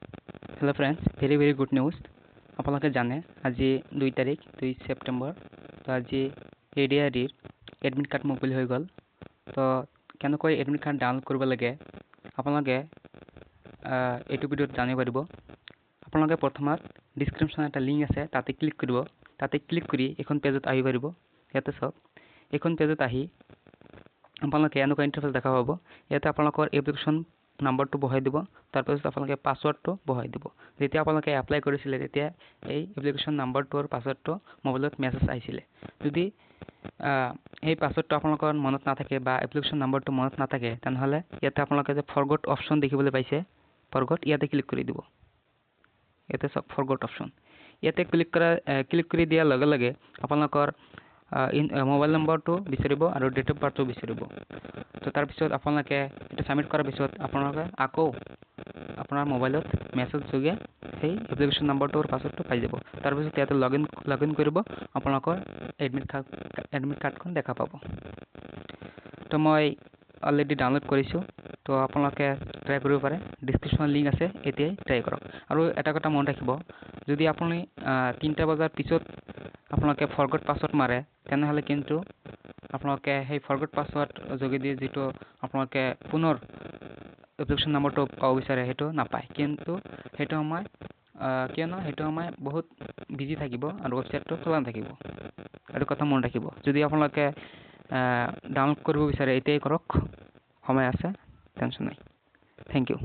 Hello' friends, very good news. আপোনালোকে জানে আজি 2 তাৰিখ 2 ছেপ্টেম্বৰ। তো আজি ADREৰ এডমিট কাৰ্ড মুকলি হৈ গ'ল। তো কেনেকৈ এডমিট কাৰ্ড ডাউনলোড কৰিব লাগে আপোনালোকে এইটো ভিডিঅ'ত জানিব পাৰিব। আপোনালোকে প্ৰথমত ডিছক্ৰিপশ্যনত এটা লিংক আছে, তাতে ক্লিক কৰিব। তাতে ক্লিক কৰি এখন পেজত আহিব পাৰিব। ইয়াতে চাওক, এইখন পেজত আহি আপোনালোকে এনেকুৱা ইণ্টাৰফেচ দেখা পাব। ইয়াতে আপোনালোকৰ এপ্লিকেশ্যন নাম্বাৰটো বহাই দিব, তাৰপিছত আপোনালোকে পাছৱৰ্ডটো বহাই দিব। যেতিয়া আপোনালোকে এপ্লাই কৰিছিলে তেতিয়া এই এপ্লিকেশ্যন নাম্বাৰটোৰ পাছৱৰ্ডটো মোবাইলত মেছেজ আহিছিলে। যদি এই পাছৱৰ্ডটো আপোনালোকৰ মনত নাথাকে বা এপ্লিকেশ্যন নাম্বাৰটো মনত নাথাকে, তেনেহ'লে ইয়াতে আপোনালোকে যে ফৰগট অপশ্যন দেখিবলৈ পাইছে, ফৰগট ইয়াতে ক্লিক কৰি দিব। ইয়াতে চাওক ফৰগট অপশ্যন, ইয়াতে ক্লিক কৰি দিয়াৰ লগে লগে আপোনালোকৰ মোবাইল নম্বৰটো বিচাৰিব আৰু ডেট অফ বাৰ্থটো বিচাৰিব। তো তাৰপিছত আপোনালোকে এইটো ছাবমিট কৰাৰ পিছত আপোনালোকে আকৌ আপোনাৰ মোবাইলত মেছেজ যোগে সেই এপ্লিকেশ্যন নাম্বাৰটোৰ পাছৱৰ্ডটো পাই যাব। তাৰপিছত ইয়াতে লগ ইন কৰিব, আপোনালোকৰ এডমিট কাৰ্ডখন দেখা পাব। তো মই অলৰেডি ডাউনলোড কৰিছোঁ, তো আপোনালোকে ট্ৰাই কৰিব পাৰে। ডিছক্ৰিপশ্যনত লিংক আছে, এতিয়াই ট্ৰাই কৰক। আৰু এটা কথা মনত ৰাখিব, যদি আপুনি 3টা বজাৰ পিছত আপোনালোকে ফৰগট পাছৱৰ্ড মাৰে, তেনেহ'লে কিন্তু আপোনালোকে সেই ফৰগট পাছৱৰ্ড যোগেদি যিটো আপোনালোকে পুনৰ এপ্লিকেশ্যন নাম্বাৰটো পাব বিচাৰে সেইটো নাপায়। কিন্তু কিয়নো সেইটো সময় বহুত বিজি থাকিব আৰু ৱেবছাইটটো খোলা নাথাকিব। এইটো কথা মনত ৰাখিব। যদি আপোনালোকে ডাউনলোড কৰিব বিচাৰে এতিয়াই কৰক, সময় আছে, টেনশ্যন নাই। Thank U.